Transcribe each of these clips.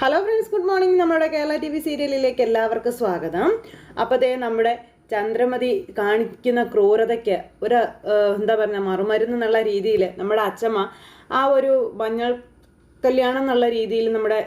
Hello friends, good morning. നമ്മുടെ Kerala T V സീരിയലിലേക്ക് എല്ലാവർക്കും സ്വാഗതം. അപ്പോൾ ദേ നമ്മുടെ ചന്ദ്രമതി കാണിക്കുന്ന ക്രൂരതയ്ക്ക് ഒരു എന്താ പറയുക മറുമരുന്ന് എന്നുള്ള രീതിയിൽ നമ്മുടെ അച്ഛമ്മ ആ ഒരു മഞ്ഞൾ കല്യാണം എന്നുള്ള രീതിയിൽ നമ്മുടെ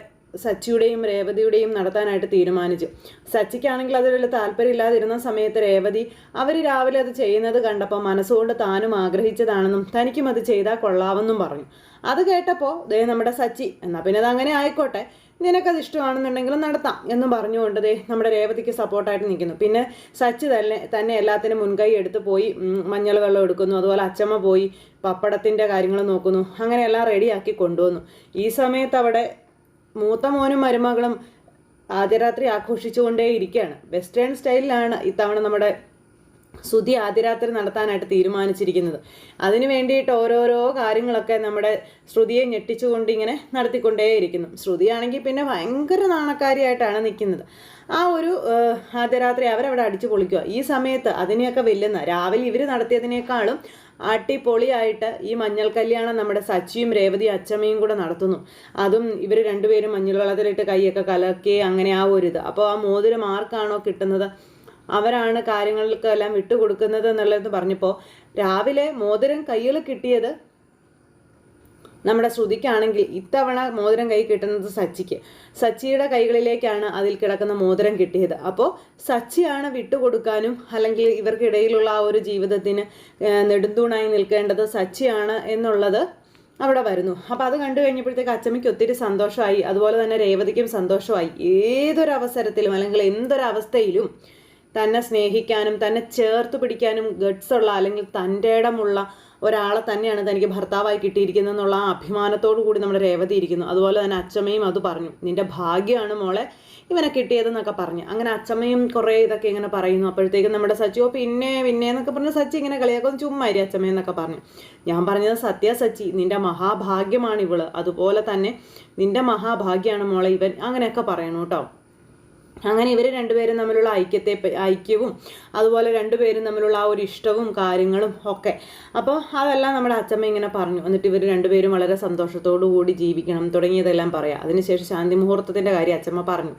സച്ചിയുടെയും രേവതിയുടെയും നടത്താനായിട്ട് തീരുമാനിച്ചു. സച്ചിക്കാണെങ്കിൽ അത് വലിയ താല്പര്യമില്ലാതിരുന്ന സമയത്ത് രേവതി അവർ രാവിലെ അത് ചെയ്യുന്നത് കണ്ടപ്പോൾ മനസ്സുകൊണ്ട് താനും ആഗ്രഹിച്ചതാണെന്നും തനിക്കും അത് ചെയ്താൽ കൊള്ളാമെന്നും പറഞ്ഞു. അത് കേട്ടപ്പോൾ ദേ നമ്മുടെ സച്ചി എന്നാൽ പിന്നെ അത് അങ്ങനെ ആയിക്കോട്ടെ, നിനക്കത് ഇഷ്ടമാണെന്നുണ്ടെങ്കിലും നടത്താം എന്നും പറഞ്ഞുകൊണ്ട് ദേ നമ്മുടെ രേവതിക്ക് സപ്പോർട്ടായിട്ട് നിൽക്കുന്നു. പിന്നെ സച്ചി തന്നെ എല്ലാത്തിനും മുൻകൈ എടുത്ത് പോയി മഞ്ഞൾ വെള്ളം എടുക്കുന്നു. അതുപോലെ അച്ചമ്മ പോയി പപ്പടത്തിൻ്റെ കാര്യങ്ങൾ നോക്കുന്നു. അങ്ങനെ എല്ലാം റെഡിയാക്കി കൊണ്ടുവന്നു. ഈ സമയത്ത് അവിടെ മൂത്ത മോനും മരുമകളും ആദ്യരാത്രി ആഘോഷിച്ചുകൊണ്ടേ ഇരിക്കുകയാണ്. വെസ്റ്റേൺ സ്റ്റൈലിലാണ് ഇത്തവണ നമ്മുടെ ശ്രുതി ആദ്യരാത്രി നടത്താനായിട്ട് തീരുമാനിച്ചിരിക്കുന്നത്. അതിനു വേണ്ടിയിട്ട് ഓരോരോ കാര്യങ്ങളൊക്കെ നമ്മുടെ ശ്രുതിയെ ഞെട്ടിച്ചുകൊണ്ട് ഇങ്ങനെ നടത്തിക്കൊണ്ടേയിരിക്കുന്നു. ശ്രുതിയാണെങ്കിൽ പിന്നെ ഭയങ്കര നാണക്കാരിയായിട്ടാണ് നിൽക്കുന്നത്. ആ ഒരു ആദ്യരാത്രി അവരവിടെ അടിച്ചു പൊളിക്കുക. ഈ സമയത്ത് അതിനെയൊക്കെ വെല്ലുന്ന രാവിലെ ഇവർ നടത്തിയതിനേക്കാളും അടിപൊളിയായിട്ട് ഈ മഞ്ഞൾ കല്യാണം നമ്മുടെ സച്ചിയും രേവതിയും അച്ചമ്മയും കൂടെ നടത്തുന്നു. അതും ഇവർ രണ്ടുപേരും മഞ്ഞൾ വെള്ളത്തിലിട്ട് കൈയൊക്കെ കലക്കി അങ്ങനെ ആ ഒരു ഇത്. അപ്പോൾ ആ മോതിരം ആർക്കാണോ കിട്ടുന്നത് അവരാണ് കാര്യങ്ങൾക്കെല്ലാം വിട്ടുകൊടുക്കുന്നത് എന്നുള്ളത് പറഞ്ഞപ്പോൾ രാവിലെ മോതിരം കയ്യിൽ കിട്ടിയത് നമ്മുടെ ശ്രുതിക്കാണെങ്കിൽ ഇത്തവണ മോതിരം കൈ കിട്ടുന്നത് സച്ചിയുടെ കൈകളിലേക്കാണ് അതിൽ കിടക്കുന്ന മോതിരം കിട്ടിയത്. അപ്പോൾ സച്ചിയാണ് വിട്ടുകൊടുക്കാനും അല്ലെങ്കിൽ ഇവർക്കിടയിലുള്ള ആ ഒരു ജീവിതത്തിന് നെടുന്തൂണായി നിൽക്കേണ്ടത് സച്ചിയാണ് എന്നുള്ളത് അവിടെ വരുന്നു. അപ്പോൾ അത് കണ്ടു കഴിഞ്ഞപ്പോഴത്തേക്ക് അച്ചമ്മയ്ക്ക് ഒത്തിരി സന്തോഷമായി. അതുപോലെ തന്നെ രേവതിക്കും സന്തോഷമായി. ഏതൊരവസരത്തിലും അല്ലെങ്കിൽ എന്തൊരവസ്ഥയിലും തന്നെ സ്നേഹിക്കാനും തന്നെ ചേർത്ത് പിടിക്കാനും ഗട്ട്സുള്ള അല്ലെങ്കിൽ തൻ്റെ ഇടമുള്ള ഒരാളെ തന്നെയാണ് തനിക്ക് ഭർത്താവായി കിട്ടിയിരിക്കുന്നത് എന്നുള്ള ആ അഭിമാനത്തോടു കൂടി നമ്മുടെ രേവതി ഇരിക്കുന്നു. അതുപോലെ തന്നെ അച്ചമ്മയും അത് പറഞ്ഞു, നിന്റെ ഭാഗ്യമാണ് മോളെ ഇവനെ കിട്ടിയതെന്നൊക്കെ പറഞ്ഞു. അങ്ങനെ അച്ചമ്മയും കുറേ ഇതൊക്കെ ഇങ്ങനെ പറയുന്നു. അപ്പോഴത്തേക്കും നമ്മുടെ സച്ചിയോ പിന്നെ എന്നൊക്കെ പറഞ്ഞ് സച്ചി ഇങ്ങനെ കളിയാക്കുന്നു, ചുമ്മാരി അച്ചമ്മയെന്നൊക്കെ പറഞ്ഞു. ഞാൻ പറഞ്ഞത് സച്ചി, നിന്റെ മഹാഭാഗ്യമാണ് ഇവള്, അതുപോലെ തന്നെ നിന്റെ മഹാഭാഗ്യമാണ് മോളെ ഇവൻ, അങ്ങനെയൊക്കെ പറയണു കേട്ടോ. അങ്ങനെ ഇവർ രണ്ടുപേരും തമ്മിലുള്ള ഐക്യവും അതുപോലെ രണ്ടുപേരും തമ്മിലുള്ള ആ ഒരു ഇഷ്ടവും കാര്യങ്ങളും ഒക്കെ. അപ്പോൾ അതെല്ലാം നമ്മുടെ അച്ചമ്മ ഇങ്ങനെ പറഞ്ഞു. എന്നിട്ട് ഇവർ രണ്ടുപേരും വളരെ സന്തോഷത്തോടു കൂടി ജീവിക്കണം തുടങ്ങിയതെല്ലാം പറയാം. അതിനുശേഷം ശാന്തി മുഹൂർത്തത്തിൻ്റെ കാര്യം അച്ചമ്മ പറഞ്ഞു.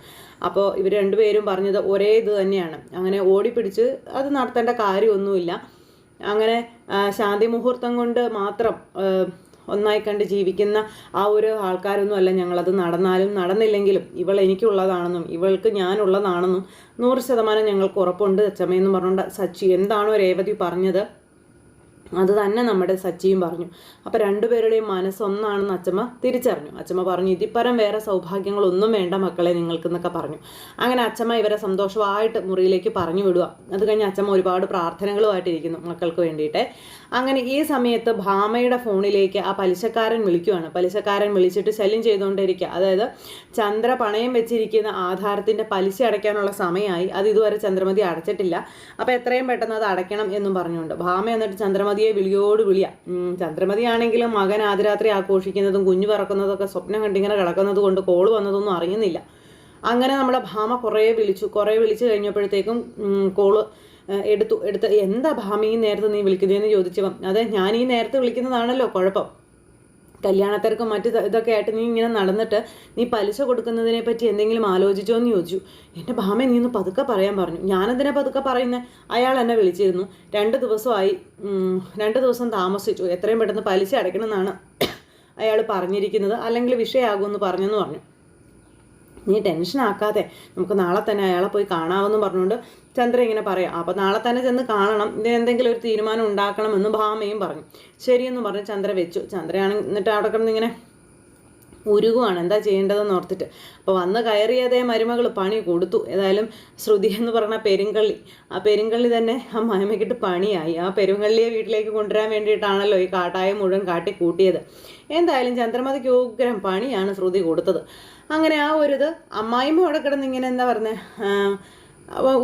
അപ്പോൾ ഇവർ രണ്ടുപേരും പറഞ്ഞത് ഒരേ ഇത് തന്നെയാണ്. അങ്ങനെ ഓടിപ്പിടിച്ച് അത് നടത്തേണ്ട കാര്യമൊന്നുമില്ല. അങ്ങനെ ശാന്തി മുഹൂർത്തം കൊണ്ട് മാത്രം ഒന്നായി കണ്ട് ജീവിക്കുന്ന ആ ഒരു ആൾക്കാരൊന്നും അല്ല ഞങ്ങളത്. നടന്നാലും നടന്നില്ലെങ്കിലും ഇവൾ എനിക്കുള്ളതാണെന്നും ഇവൾക്ക് ഞാനുള്ളതാണെന്നും 100% ഞങ്ങൾക്ക് ഉറപ്പുണ്ട് അച്ചമ്മയെന്നും പറഞ്ഞുകൊണ്ട് സച്ചി എന്താണോ രേവതി പറഞ്ഞത് അത് തന്നെ നമ്മുടെ സച്ചിയും പറഞ്ഞു. അപ്പോൾ രണ്ടുപേരുടെയും മനസ്സൊന്നാണെന്ന് അച്ചമ്മ തിരിച്ചറിഞ്ഞു. അച്ചമ്മ പറഞ്ഞു, ഇതിപ്പരം വേറെ സൗഭാഗ്യങ്ങളൊന്നും വേണ്ട മക്കളെ നിങ്ങൾക്കെന്നൊക്കെ പറഞ്ഞു. അങ്ങനെ അച്ചമ്മ ഇവരെ സന്തോഷമായിട്ട് മുറിയിലേക്ക് പറഞ്ഞു വിടുക. അത് കഴിഞ്ഞ് അച്ചമ്മ ഒരുപാട് പ്രാർത്ഥനകളുമായിട്ടിരിക്കുന്നു മക്കൾക്ക് വേണ്ടിയിട്ട്. അങ്ങനെ ഈ സമയത്ത് ഭാമയുടെ ഫോണിലേക്ക് ആ പലിശക്കാരൻ വിളിക്കുകയാണ്. പലിശക്കാരൻ വിളിച്ചിട്ട് ശല്യം ചെയ്തുകൊണ്ടിരിക്കുക. അതായത് ചന്ദ്ര പണയം വെച്ചിരിക്കുന്ന ആധാരത്തിൻ്റെ പലിശ അടയ്ക്കാനുള്ള സമയമായി, അത് ഇതുവരെ ചന്ദ്രമതി അടച്ചിട്ടില്ല, അപ്പോൾ എത്രയും പെട്ടെന്ന് അത് അടയ്ക്കണം എന്നും പറഞ്ഞുകൊണ്ട് ഭാമ എന്നിട്ട് ചന്ദ്രമതിയെ വിളിയോട് വിളിയാ. ചന്ദ്രമതി ആണെങ്കിലും മകൻ ആദ്യരാത്രി ആഘോഷിക്കുന്നതും കുഞ്ഞു പറക്കുന്നതൊക്കെ സ്വപ്നം കണ്ടിങ്ങനെ കിടക്കുന്നത് കൊണ്ട് കോള് വന്നതൊന്നും അറിയുന്നില്ല. അങ്ങനെ നമ്മുടെ ഭാമ കുറേ വിളിച്ചു കഴിഞ്ഞപ്പോഴത്തേക്കും കോള് എടുത്ത് എന്താ ഭാമ ഈ നേരത്തെ നീ വിളിക്കുന്നതെന്ന് ചോദിച്ചപ്പം, അതെ ഞാൻ ഈ നേരത്തെ വിളിക്കുന്നതാണല്ലോ കുഴപ്പം, കല്യാണത്തിരക്കും മറ്റ് ഇതൊക്കെ ആയിട്ട് നീ ഇങ്ങനെ നടന്നിട്ട് നീ പലിശ കൊടുക്കുന്നതിനെ പറ്റി എന്തെങ്കിലും ആലോചിച്ചോ എന്ന് ചോദിച്ചു. എൻ്റെ ഭാമ നീ ഒന്ന് പതുക്കെ പറയാൻ പറഞ്ഞു. ഞാനെന്തിനാ പതുക്കെ പറയുന്നത്, അയാൾ എന്നെ വിളിച്ചിരുന്നു, 2 ദിവസമായി, 2 ദിവസം താമസിച്ചു, എത്രയും പെട്ടെന്ന് പലിശ അടയ്ക്കണമെന്നാണ് അയാൾ പറഞ്ഞിരിക്കുന്നത്, അല്ലെങ്കിൽ വിഷയമാകുമെന്ന് പറഞ്ഞെന്ന് പറഞ്ഞു. നീ ടെൻഷനാക്കാതെ നമുക്ക് നാളെ തന്നെ അയാളെ പോയി കാണാമെന്ന് പറഞ്ഞുകൊണ്ട് ചന്ദ്ര ഇങ്ങനെ പറയാം. അപ്പോൾ നാളെ തന്നെ ചെന്ന് കാണണം, ഇതിനെന്തെങ്കിലും ഒരു തീരുമാനം ഉണ്ടാക്കണമെന്ന് ഭാമയും പറഞ്ഞു. ശരിയെന്ന് പറഞ്ഞ് ചന്ദ്ര വെച്ചു. ചന്ദ്രയാണെങ്കിൽ എന്നിട്ട് അവിടെ കിടന്നിങ്ങനെ ഉരുകുവാണ് എന്താ ചെയ്യേണ്ടതെന്ന് ഓർത്തിട്ട്. അപ്പോൾ വന്ന് കയറിയതേ മരുമകൾ പണി കൊടുത്തു. ഏതായാലും ശ്രുതി എന്ന് പറഞ്ഞ ആ പെരുങ്കള്ളി തന്നെ ആ മയമയ്ക്കിട്ട് പണിയായി. ആ പെരുങ്കള്ളിയെ വീട്ടിലേക്ക് കൊണ്ടുവരാൻ വേണ്ടിയിട്ടാണല്ലോ ഈ കാട്ടായ മുഴുവൻ കാട്ടി കൂട്ടിയത്. എന്തായാലും ചന്ദ്രമതിക്ക് ഉഗ്രം പണിയാണ് ശ്രുതി കൊടുത്തത്. അങ്ങനെ ആ ഒരിത് അമ്മായിമ്മ അവിടെ കിടന്ന് ഇങ്ങനെ എന്താ പറഞ്ഞത്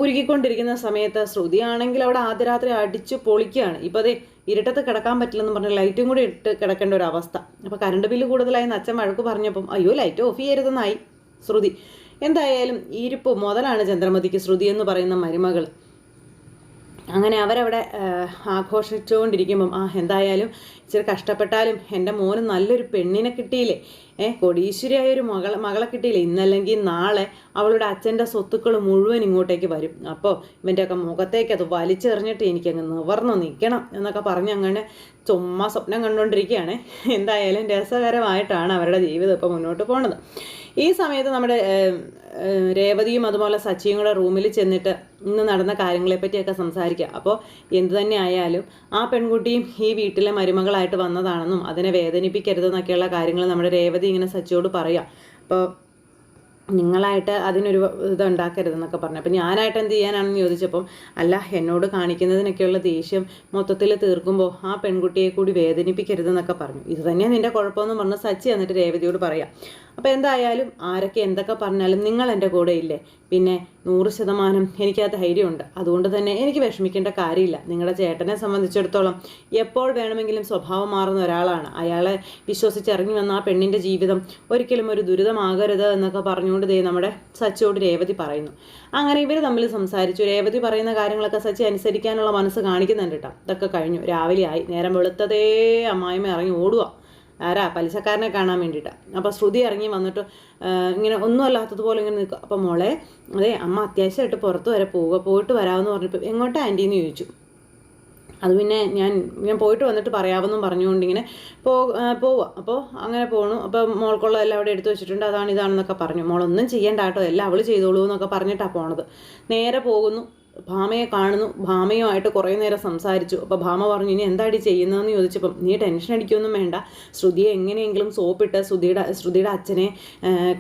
ഉരുകിക്കൊണ്ടിരിക്കുന്ന സമയത്ത് ശ്രുതി ആണെങ്കിൽ അവിടെ ആദ്യരാത്രി അടിച്ച് പൊളിക്കുകയാണ്. ഇപ്പോൾ അതേ ഇരുട്ടത്ത് കിടക്കാൻ പറ്റില്ലെന്ന് പറഞ്ഞ് ലൈറ്റും കൂടി ഇട്ട് കിടക്കേണ്ട ഒരു അവസ്ഥ. അപ്പോൾ കറണ്ട് ബില്ല് കൂടുതലായി അച്ഛൻ വഴക്ക് പറഞ്ഞപ്പം അയ്യോ ലൈറ്റ് ഓഫ് ചെയ്യരുതെന്നായി ശ്രുതി. എന്തായാലും ഇരിപ്പ് മുതലാണ് ചന്ദ്രമതിക്ക് ശ്രുതി എന്ന് പറയുന്ന മരുമകൾ. അങ്ങനെ അവരവിടെ ആഘോഷിച്ചുകൊണ്ടിരിക്കുമ്പം എന്തായാലും ഇച്ചിരി കഷ്ടപ്പെട്ടാലും എൻ്റെ മോന് നല്ലൊരു പെണ്ണിനെ കിട്ടിയില്ലേ കോടീശ്വരിയായ ഒരു മകളെ കിട്ടിയില്ല, ഇന്നല്ലെങ്കിൽ നാളെ അവളുടെ അച്ഛൻ്റെ സ്വത്തുക്കൾ മുഴുവൻ ഇങ്ങോട്ടേക്ക് വരും. അപ്പോൾ ഇവൻ്റെയൊക്കെ മുഖത്തേക്ക് അത് വലിച്ചെറിഞ്ഞിട്ട് എനിക്കങ്ങ് നിവർന്ന് നിൽക്കണം എന്നൊക്കെ പറഞ്ഞ് അങ്ങനെ ചുമ്മാ സ്വപ്നം കണ്ടുകൊണ്ടിരിക്കുകയാണ്. എന്തായാലും രസകരമായിട്ടാണ് അവരുടെ ജീവിതം ഇപ്പോൾ മുന്നോട്ട് പോണത്. ഈ സമയത്ത് നമ്മുടെ രേവതിയും അതുപോലെ സച്ചിയും കൂടെ റൂമിൽ ചെന്നിട്ട് ഇന്ന് നടന്ന കാര്യങ്ങളെ പറ്റിയൊക്കെ സംസാരിക്കുക. അപ്പോൾ എന്തു തന്നെ ആയാലും ആ പെൺകുട്ടിയും ഈ വീട്ടിലെ മരുമകളായിട്ട് വന്നതാണെന്നും അതിനെ വേദനിപ്പിക്കരുതെന്നൊക്കെയുള്ള കാര്യങ്ങൾ നമ്മുടെ രേവതി ഇങ്ങനെ സച്ചിയോട് പറയാം. അപ്പോൾ നിങ്ങളായിട്ട് അതിനൊരു ഇതുണ്ടാക്കരുതെന്നൊക്കെ പറഞ്ഞു. അപ്പം ഞാനായിട്ട് എന്ത് ചെയ്യാനാണെന്ന് ചോദിച്ചപ്പം അല്ല, എന്നോട് കാണിക്കുന്നതിനൊക്കെയുള്ള ദേഷ്യം മൊത്തത്തിൽ തീർക്കുമ്പോൾ ആ പെൺകുട്ടിയെ കൂടി വേദനിപ്പിക്കരുതെന്നൊക്കെ പറഞ്ഞു. ഇത് തന്നെയാണ് നിൻ്റെ കുഴപ്പമെന്ന് പറഞ്ഞ് സച്ചി എന്നിട്ട് രേവതിയോട് പറയാം. അപ്പോൾ എന്തായാലും ആരൊക്കെ എന്തൊക്കെ പറഞ്ഞാലും നിങ്ങൾ എൻ്റെ കൂടെ ഇല്ലേ, പിന്നെ 100% എനിക്ക് ആ ധൈര്യമുണ്ട്. അതുകൊണ്ട് തന്നെ എനിക്ക് വിഷമിക്കേണ്ട കാര്യമില്ല. നിങ്ങളുടെ ചേട്ടനെ സംബന്ധിച്ചിടത്തോളം എപ്പോൾ വേണമെങ്കിലും സ്വഭാവം മാറുന്ന ഒരാളാണ്. അയാളെ വിശ്വസിച്ചിറങ്ങി വന്ന ആ പെണ്ണിൻ്റെ ജീവിതം ഒരിക്കലും ഒരു ദുരിതമാകരുത് എന്നൊക്കെ പറഞ്ഞുകൊണ്ട് നമ്മുടെ സച്ചിയോട് രേവതി പറയുന്നു. അങ്ങനെ ഇവർ തമ്മിൽ സംസാരിച്ചു. രേവതി പറയുന്ന കാര്യങ്ങളൊക്കെ സച്ചി അനുസരിക്കാനുള്ള മനസ്സ് കാണിക്കുന്നുണ്ട് കേട്ടോ. ഇതൊക്കെ കഴിഞ്ഞു, രാവിലെ ആയി. നേരം വെളുത്തതേ അമ്മായിമ്മ ഇറങ്ങി ഓടുക. ആരാ? പലിശക്കാരനെ കാണാൻ വേണ്ടിയിട്ടാണ്. അപ്പോൾ ശ്രുതി ഇറങ്ങി വന്നിട്ട് ഇങ്ങനെ ഒന്നും അല്ലാത്തതുപോലെ ഇങ്ങനെ നിൽക്കുക. അപ്പോൾ മോളെ, അതെ അമ്മ അത്യാവശ്യമായിട്ട് പുറത്ത് വരെ പോയിട്ട് വരാമെന്ന് പറഞ്ഞപ്പോൾ എങ്ങോട്ടാ ആൻറ്റീന്ന് ചോദിച്ചു. അത് പിന്നെ ഞാൻ പോയിട്ട് വന്നിട്ട് പറയാമെന്നും പറഞ്ഞുകൊണ്ട് ഇങ്ങനെ പോവുക. അപ്പോൾ അങ്ങനെ പോകണു. അപ്പോൾ മോൾക്കുള്ള എല്ലാം അവിടെ എടുത്തു വെച്ചിട്ടുണ്ട്, അതാണ് ഇതാണെന്നൊക്കെ പറഞ്ഞു. മോളൊന്നും ചെയ്യണ്ട കേട്ടോ, എല്ലാം അവൾ ചെയ്തോളൂ എന്നൊക്കെ പറഞ്ഞിട്ടാണ് പോണത്. നേരെ പോകുന്നു, ഭാമയെ കാണുന്നു. ഭാമയുമായിട്ട് കുറേ നേരം സംസാരിച്ചു. അപ്പോൾ ഭാമ പറഞ്ഞു, ഇനി എന്താടി ചെയ്യുന്നതെന്ന് ചോദിച്ചപ്പം നീ ടെൻഷൻ അടിക്കുകയൊന്നും വേണ്ട, ശ്രുതിയെ എങ്ങനെയെങ്കിലും സോപ്പിട്ട് ശ്രുതിയുടെ അച്ഛനെ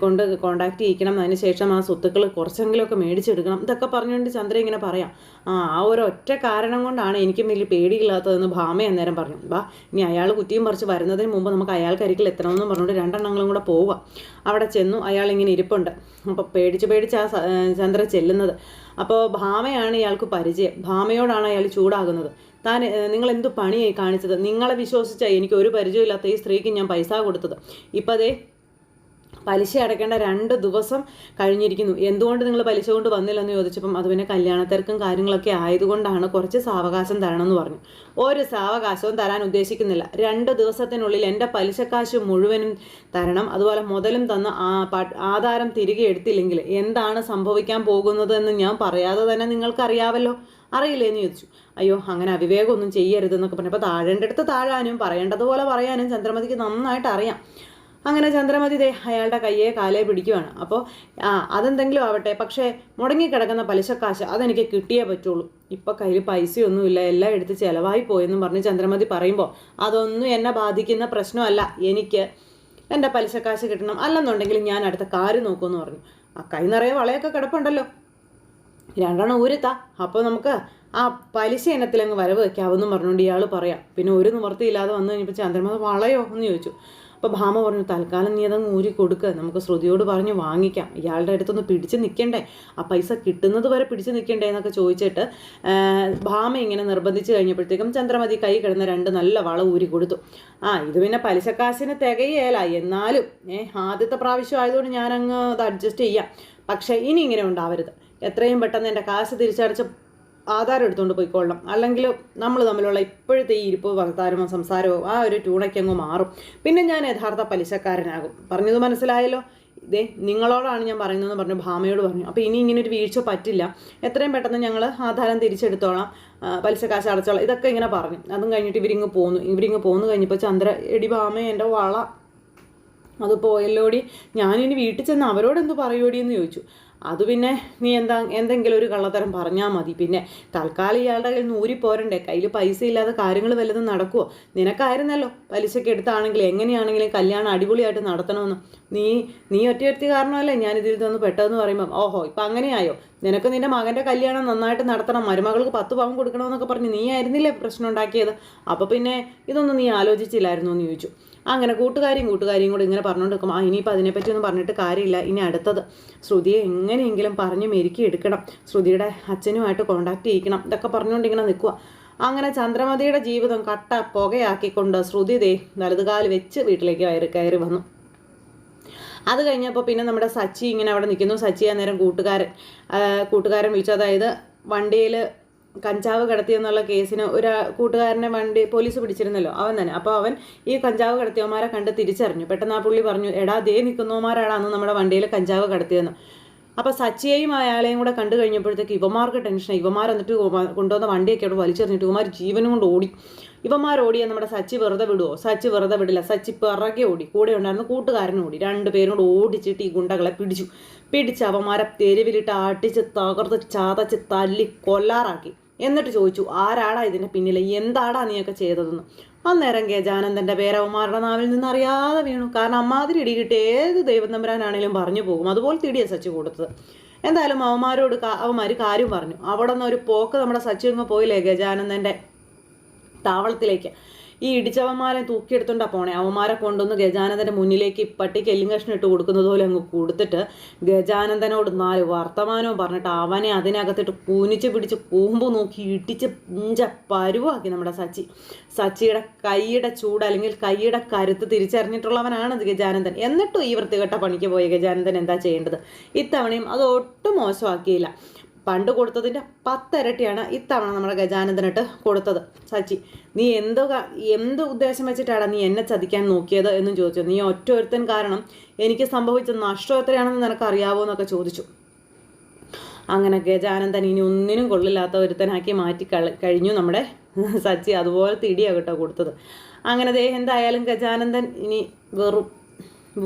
കൊണ്ട് കോണ്ടാക്ട് ചെയ്യിക്കണം, അതിനുശേഷം ആ സ്വത്തുക്കൾ കുറച്ചെങ്കിലുമൊക്കെ മേടിച്ചെടുക്കണം, ഇതൊക്കെ പറഞ്ഞുകൊണ്ട് ചന്ദ്ര ഇങ്ങനെ പറയാം. ആ ഒരു ഒറ്റ കാരണം കൊണ്ടാണ് എനിക്കും വലിയ പേടിയില്ലാത്തതെന്ന് ഭാമ അന്നേരം പറഞ്ഞു. ഇനി അയാൾ കുറ്റിയും പറിച്ച് വരുന്നതിന് മുമ്പ് നമുക്ക് അയാൾക്കരികിൽ എത്തണമെന്ന് പറഞ്ഞുകൊണ്ട് രണ്ടെണ്ണങ്ങളും കൂടെ പോവുക. അവിടെ ചെന്നു, അയാൾ ഇങ്ങനെ ഇരിപ്പുണ്ട്. അപ്പോൾ പേടിച്ച് ആ ചന്ദ്ര ചെല്ലുന്നത്. അപ്പോൾ ഭാമയാണ് ഇയാൾക്ക് പരിചയം. ഭാമയോടാണ് അയാൾ ചൂടാകുന്നത്. നിങ്ങൾ എന്തു പണിയായി കാണിച്ചത്? നിങ്ങളെ വിശ്വസിച്ചാൽ എനിക്ക് ഒരു പരിചയമില്ലാത്ത ഈ സ്ത്രീക്ക് ഞാൻ പൈസ കൊടുത്തത്. ഇപ്പം അതേ പലിശ അടയ്ക്കേണ്ട 2 ദിവസം കഴിഞ്ഞിരിക്കുന്നു. എന്തുകൊണ്ട് നിങ്ങൾ പലിശ കൊണ്ട് വന്നില്ലെന്ന് ചോദിച്ചപ്പം അത് പിന്നെ കല്യാണത്തിരക്കും കാര്യങ്ങളൊക്കെ ആയതുകൊണ്ടാണ്, കുറച്ച് സാവകാശം തരണമെന്ന് പറഞ്ഞു. ഒരു സാവകാശവും തരാൻ ഉദ്ദേശിക്കുന്നില്ല. 2 ദിവസത്തിനുള്ളിൽ എൻ്റെ പലിശക്കാശ് മുഴുവനും തരണം. അതുപോലെ മുതലും തന്ന ആധാരം തിരികെ എടുത്തില്ലെങ്കിൽ എന്താണ് സംഭവിക്കാൻ പോകുന്നതെന്ന് ഞാൻ പറയാതെ തന്നെ നിങ്ങൾക്കറിയാവല്ലോ. അറിയില്ലേന്ന് ചോദിച്ചു. അയ്യോ അങ്ങനെ അവിവേകമൊന്നും ചെയ്യരുതെന്നൊക്കെ പറഞ്ഞു. അപ്പോൾ താഴേണ്ടടുത്ത് താഴാനും പറയേണ്ടതുപോലെ പറയാനും ചന്ദ്രമതിക്ക് നന്നായിട്ട് അറിയാം. അങ്ങനെ ചന്ദ്രമതി അയാളുടെ കയ്യെ കാലേ പിടിക്കുവാണ്. അപ്പോൾ അതെന്തെങ്കിലും ആവട്ടെ, പക്ഷേ മുടങ്ങിക്കിടക്കുന്ന പലിശക്കാശ് അതെനിക്ക് കിട്ടിയേ പറ്റുള്ളൂ. ഇപ്പോൾ കയ്യിൽ പൈസയൊന്നുമില്ല, എല്ലാം എടുത്ത് ചിലവായി പോയെന്നും പറഞ്ഞ് ചന്ദ്രമതി പറയുമ്പോൾ അതൊന്നും എന്നെ ബാധിക്കുന്ന പ്രശ്നമല്ല, എനിക്ക് എൻ്റെ പലിശക്കാശ് കിട്ടണം, അല്ലെന്നുണ്ടെങ്കിൽ ഞാൻ അടുത്ത കാര്യം നോക്കുമെന്ന് പറഞ്ഞു. ആ കൈ നിറയെ വളയൊക്കെ കിടപ്പുണ്ടല്ലോ, 2 ഊരെത്താ, അപ്പോൾ നമുക്ക് ആ പലിശ ഇനത്തിലങ്ങ് വരവ് വയ്ക്കാവെന്നും പറഞ്ഞുകൊണ്ട് ഇയാൾ പറയാം. പിന്നെ ഒരു നിവൃത്തിയില്ലാതെ വന്നു കഴിഞ്ഞപ്പോൾ ചന്ദ്രമതി വളയോ എന്ന് ചോദിച്ചു. അപ്പോൾ ഭാമ പറഞ്ഞു, തൽക്കാലം നീ അതങ്ങ് ഊരി കൊടുക്കുക, നമുക്ക് ശ്രുതിയോട് പറഞ്ഞ് വാങ്ങിക്കാം, ഇയാളുടെ അടുത്തൊന്ന് പിടിച്ച് നിൽക്കണ്ടേ, ആ പൈസ കിട്ടുന്നത് വരെ പിടിച്ച് നിൽക്കണ്ടേ എന്നൊക്കെ ചോദിച്ചിട്ട് ഭാമ ഇങ്ങനെ നിർബന്ധിച്ച് കഴിഞ്ഞപ്പോഴത്തേക്കും ചന്ദ്രമതി കൈ കിടന്ന 2 നല്ല വള ഊരി കൊടുത്തു. ഇത് പിന്നെ പലിശക്കാശിന് തികയേല, എന്നാലും ആദ്യത്തെ പ്രാവശ്യം ആയതുകൊണ്ട് ഞാനങ്ങ് അത് അഡ്ജസ്റ്റ് ചെയ്യാം. പക്ഷേ ഇനി ഇങ്ങനെ ഉണ്ടാവരുത്, എത്രയും പെട്ടെന്ന് എൻ്റെ കാശ് തിരിച്ചടച്ച് ആധാരം എടുത്തുകൊണ്ട് പോയിക്കൊള്ളണം, അല്ലെങ്കിൽ നമ്മൾ തമ്മിലുള്ള ഇപ്പോഴത്തെ ഈ ഇരിപ്പ് വർത്താനമോ സംസാരമോ ആ ഒരു ട്യൂണയ്ക്കങ്ങ് മാറും, പിന്നെ ഞാൻ യഥാർത്ഥ പലിശക്കാരനാകും. പറഞ്ഞത് മനസ്സിലായല്ലോ? നിങ്ങളോടാണ് ഞാൻ പറയുന്നതെന്ന് പറഞ്ഞു ഭാമയോട് പറഞ്ഞു. അപ്പോൾ ഇനി ഇങ്ങനെ ഒരു വീഴ്ച പറ്റില്ല, എത്രയും പെട്ടെന്ന് ഞങ്ങൾ ആധാരം തിരിച്ചെടുത്തോളാം, പലിശക്കാശ് അടച്ചോളാം, ഇതൊക്കെ ഇങ്ങനെ പറഞ്ഞു. അതും കഴിഞ്ഞിട്ട് ഇവരിങ്ങ് പോന്നു കഴിഞ്ഞപ്പോൾ ചന്ദ്ര, എടി ഭാമ എൻ്റെ വള അത് പോയല്ലോടി, ഞാനിനി വീട്ടിൽ ചെന്ന് അവരോടെന്ത് പറയുമോടി എന്ന് ചോദിച്ചു. അത് പിന്നെ നീ എന്തെങ്കിലും ഒരു കള്ളത്തരം പറഞ്ഞാൽ മതി, പിന്നെ തൽക്കാലം ഇയാളുടെ കയ്യിൽ നിന്ന് ഊരിപ്പോരണ്ടേ, കയ്യിൽ പൈസ ഇല്ലാതെ കാര്യങ്ങൾ വല്ലതും നടക്കുമോ? നിനക്കായിരുന്നല്ലോ പലിശയ്ക്ക് എടുത്താണെങ്കിലും എങ്ങനെയാണെങ്കിലും കല്യാണം അടിപൊളിയായിട്ട് നടത്തണമെന്ന്, നീ ഒറ്റ കാരണമല്ലേ ഞാനിതിൽ തന്നു പെട്ടതെന്ന് പറയുമ്പം ഓഹോ ഇപ്പം അങ്ങനെയായോ, നിനക്ക് നിൻ്റെ മകൻ്റെ കല്യാണം നന്നായിട്ട് നടത്തണം, മരുമകൾക്ക് 10 പവൻ കൊടുക്കണമെന്നൊക്കെ പറഞ്ഞ് നീ ആയിരുന്നില്ലേ പ്രശ്നം ഉണ്ടാക്കിയത്, അപ്പോൾ പിന്നെ ഇതൊന്നും നീ ആലോചിച്ചില്ലായിരുന്നു എന്ന് ചോദിച്ചു. അങ്ങനെ കൂട്ടുകാരിയും കൂടെ ഇങ്ങനെ പറഞ്ഞുകൊണ്ടിരിക്കും. ഇനിയിപ്പോൾ അതിനെപ്പറ്റിയൊന്നും പറഞ്ഞിട്ട് കാര്യമില്ല, ഇനി അടുത്തത് ശ്രുതിയെ എങ്ങനെയെങ്കിലും പറഞ്ഞ് മെരുക്കി എടുക്കണം, ശ്രുതിയുടെ അച്ഛനുമായിട്ട് കോണ്ടാക്ട് ചെയ്യിക്കണം, ഇതൊക്കെ പറഞ്ഞുകൊണ്ട് ഇങ്ങനെ നിൽക്കുക. അങ്ങനെ ചന്ദ്രമതിയുടെ ജീവിതം കട്ട പുകയാക്കിക്കൊണ്ട് ശ്രുതി വലതുകാല് വെച്ച് വീട്ടിലേക്ക് കയറി വന്നു. അത് കഴിഞ്ഞപ്പോൾ പിന്നെ നമ്മുടെ സച്ചി ഇങ്ങനെ അവിടെ നിൽക്കുന്നു. സച്ചി അന്നേരം കൂട്ടുകാരൻ വിളിച്ചു, അതായത് വണ്ടിയിൽ കഞ്ചാവ് കടത്തിയെന്നുള്ള കേസിന് ഒരു കൂട്ടുകാരനെ വണ്ടി പോലീസ് പിടിച്ചിരുന്നല്ലോ, അവൻ തന്നെ. അപ്പോൾ അവൻ ഈ കഞ്ചാവ് കടത്തിയവന്മാരെ കണ്ട് തിരിച്ചറിഞ്ഞു. പെട്ടെന്ന് ആ പുള്ളി പറഞ്ഞു, എടാ ദേ നിൽക്കുന്നവന്മാരാണ് അന്ന് നമ്മുടെ വണ്ടിയിൽ കഞ്ചാവ് കടത്തിയെന്ന്. അപ്പോൾ സച്ചിയെയും അയാളെയും കൂടെ കണ്ടു കഴിഞ്ഞപ്പോഴത്തേക്ക് ഇവന്മാർക്ക് ടെൻഷനായി. ഇവന്മാർ എന്നിട്ട് കൊണ്ടുവന്ന വണ്ടിയൊക്കെ അവിടെ വലിച്ചെറിഞ്ഞിട്ട് ഇവന്മാർ ജീവനും കൊണ്ട് ഓടി. ഇവന്മാർ ഓടിയാൽ നമ്മുടെ സച്ചി വെറുതെ വിടുമോ? സച്ചി വെറുതെ വിടില്ല. സച്ചി പിറകെ ഓടി. കൂടെ ഉണ്ടായിരുന്ന കൂട്ടുകാരൻ ഓടി. 2 പേരും കൂടെ ഓടിച്ചിട്ട് ഈ ഗുണ്ടകളെ പിടിച്ച് അവന്മാരെ തെരുവിലിട്ട് അടിച്ച് തകർത്ത് ചതച്ച് തല്ലി കൊല്ലാറാക്കി. എന്നിട്ട് ചോദിച്ചു, ആരാടാ ഇതിൻ്റെ പിന്നിൽ, എന്താടാ നീയൊക്കെ ചെയ്തതെന്ന്. അന്നേരം ഗജാനന്ദൻ്റെ പേര് അവന്മാരുടെ നാവിൽ നിന്ന് അറിയാതെ വീണു. കാരണം അമ്മാതിരി ഇടി കിട്ടി ഏത് ദൈവം തമ്പുരാനാണേലും പറഞ്ഞു പോകും. അതുപോലത്തെ ഇടിയാണ് സച്ചി കൊടുത്തത്. എന്തായാലും അവന്മാർ കാര്യം പറഞ്ഞു. അവിടെ നിന്ന് ഒരു പോക്ക് നമ്മുടെ സച്ചി അങ്ങ് പോയില്ലേ ഗജാനന്ദൻ്റെ താവളത്തിലേക്ക്. ഈ ഇടിച്ചവന്മാരെ തൂക്കിയെടുത്തോണ്ടാ പോണേ. അവന്മാരെ കൊണ്ടുവന്ന് ഗജാനന്ദൻ്റെ മുന്നിലേക്ക് പട്ടിക്ക് എല്ലും കഷ്ണം ഇട്ട് കൊടുക്കുന്നത് പോലെ അങ്ങ് കൊടുത്തിട്ട് ഗജാനന്ദനോട് 4 വർത്തമാനവും പറഞ്ഞിട്ട് അവനെ അതിനകത്തിട്ട് കുനിച്ച് പിടിച്ച് കൂമ്പ് നോക്കി ഇടിച്ച് പുഞ്ച പരുവാക്കി നമ്മുടെ സച്ചിയുടെ കൈയുടെ ചൂട് അല്ലെങ്കിൽ കൈയുടെ കരുത്ത് തിരിച്ചറിഞ്ഞിട്ടുള്ളവനാണ് ഗജാനന്ദൻ. എന്നിട്ടും ഈ വൃത്തികെട്ട പണിക്ക് പോയ ഗജാനന്ദൻ എന്താ ചെയ്യേണ്ടത്? ഇത്തവണയും അത് ഒട്ടും മോശമാക്കിയില്ല. പണ്ട് കൊടുത്തതിൻ്റെ 10 ഇരട്ടിയാണ് ഇത്തവണ നമ്മുടെ ഗജാനന്ദനിട്ട് കൊടുത്തത്. സച്ചി, നീ എന്ത് ഉദ്ദേശം വെച്ചിട്ടാണ് നീ എന്നെ ചതിക്കാൻ നോക്കിയത് എന്നും ചോദിച്ചു. നീ ഒറ്റ ഒരുത്തൻ കാരണം എനിക്ക് സംഭവിച്ച നഷ്ടം എത്രയാണെന്ന് നിനക്കറിയാവോ എന്നൊക്കെ ചോദിച്ചു. അങ്ങനെ ഗജാനന്ദൻ ഇനി ഒന്നിനും കൊള്ളില്ലാത്ത ഒരുത്തനാക്കി മാറ്റി കഴിഞ്ഞു നമ്മുടെ സച്ചി. അതുപോലത്തെ ഇടിയാണ് കേട്ടോ കൊടുത്തത്. അങ്ങനെ എന്തായാലും ഗജാനന്ദൻ ഇനി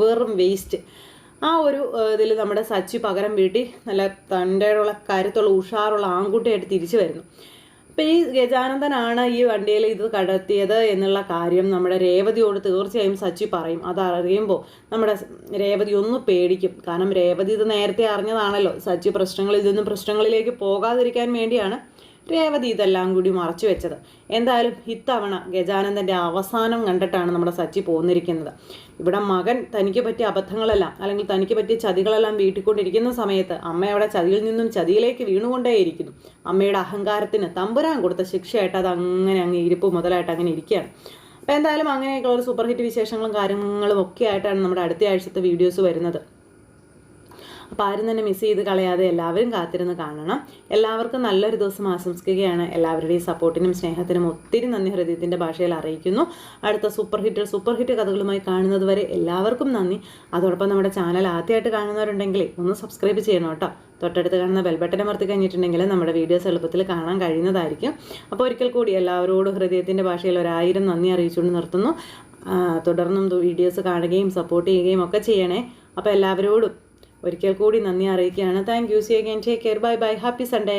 വെറും വേസ്റ്റ്. ആ ഒരു ഇതിൽ നമ്മുടെ സച്ചി പകരം വീട്ടി നല്ല തൻ്റെയുള്ള കരുത്തുള്ള ഉഷാറുള്ള ആൺകുട്ടിയായിട്ട് തിരിച്ചു വരുന്നു. അപ്പം ഈ ഗജാനന്ദനാണ് ഈ വണ്ടിയിൽ ഇത് കടത്തിയത് എന്നുള്ള കാര്യം നമ്മുടെ രേവതിയോട് തീർച്ചയായും സച്ചി പറയും. അതറിയുമ്പോൾ നമ്മുടെ രേവതി ഒന്ന് പേടിക്കും. കാരണം രേവതി ഇത് നേരത്തെ അറിഞ്ഞതാണല്ലോ. സച്ചി പ്രശ്നങ്ങളിൽ നിന്നും പ്രശ്നങ്ങളിലേക്ക് പോകാതിരിക്കാൻ വേണ്ടിയാണ് രേവതി ഇതെല്ലാം കൂടി മറച്ചു വെച്ചത്. എന്തായാലും ഇത്തവണ ഗജാനന്ദൻ്റെ അവസാനം കണ്ടിട്ടാണ് നമ്മുടെ സച്ചി പോന്നിരിക്കുന്നത്. ഇവിടെ മകൻ തനിക്ക് പറ്റിയ അബദ്ധങ്ങളെല്ലാം അല്ലെങ്കിൽ തനിക്ക് പറ്റിയ ചതികളെല്ലാം വീട്ടിക്കൊണ്ടിരിക്കുന്ന സമയത്ത് അമ്മ അവിടെ ചതിയിൽ നിന്നും ചതിയിലേക്ക് വീണുകൊണ്ടേയിരിക്കുന്നു. അമ്മയുടെ അഹങ്കാരത്തിന് തമ്പുരാൻ കൊടുത്ത ശിക്ഷയായിട്ട് അത് അങ്ങനെ അങ്ങ് ഇരിപ്പ് മുതലായിട്ട് അങ്ങനെ ഇരിക്കുകയാണ്. അപ്പോൾ എന്തായാലും അങ്ങനെയൊക്കെയുള്ള ഒരു സൂപ്പർ ഹിറ്റ് വിശേഷങ്ങളും കാര്യങ്ങളും ഒക്കെ ആയിട്ടാണ് നമ്മുടെ അടുത്ത ആഴ്ചത്തെ വീഡിയോസ് വരുന്നത്. അപ്പോൾ ആരും തന്നെ മിസ് ചെയ്ത് കളയാതെ എല്ലാവരും കാത്തിരുന്ന് കാണണം. എല്ലാവർക്കും നല്ലൊരു ദിവസം ആശംസിക്കുകയാണ്. എല്ലാവരുടെയും സപ്പോർട്ടിനും സ്നേഹത്തിനും ഒത്തിരി നന്ദി ഹൃദയത്തിൻ്റെ ഭാഷയിൽ അറിയിക്കുന്നു. അടുത്ത സൂപ്പർ ഹിറ്റ് കഥകളുമായി കാണുന്നത് വരെ എല്ലാവർക്കും നന്ദി. അതോടൊപ്പം നമ്മുടെ ചാനൽ ആദ്യമായിട്ട് കാണുന്നവരുണ്ടെങ്കിൽ ഒന്ന് സബ്സ്ക്രൈബ് ചെയ്യണം കേട്ടോ. തൊട്ടടുത്ത് കാണുന്ന ബെൽബട്ടൺ അമർത്തി കഴിഞ്ഞിട്ടുണ്ടെങ്കിൽ നമ്മുടെ വീഡിയോസ് എളുപ്പത്തിൽ കാണാൻ കഴിയുന്നതായിരിക്കും. അപ്പോൾ ഒരിക്കൽ കൂടി എല്ലാവരോടും ഹൃദയത്തിൻ്റെ ഭാഷയിൽ 1000 നന്ദി അറിയിച്ചുകൊണ്ട് നിർത്തുന്നു. തുടർന്നും വീഡിയോസ് കാണുകയും സപ്പോർട്ട് ചെയ്യുകയും ഒക്കെ ചെയ്യണേ. അപ്പോൾ എല്ലാവരോടും ഒരിക്കൽ കൂടി നന്ദി അറിയിക്കുകയാണ്. Thank you. See again. Take care. Bye bye. Happy Sunday.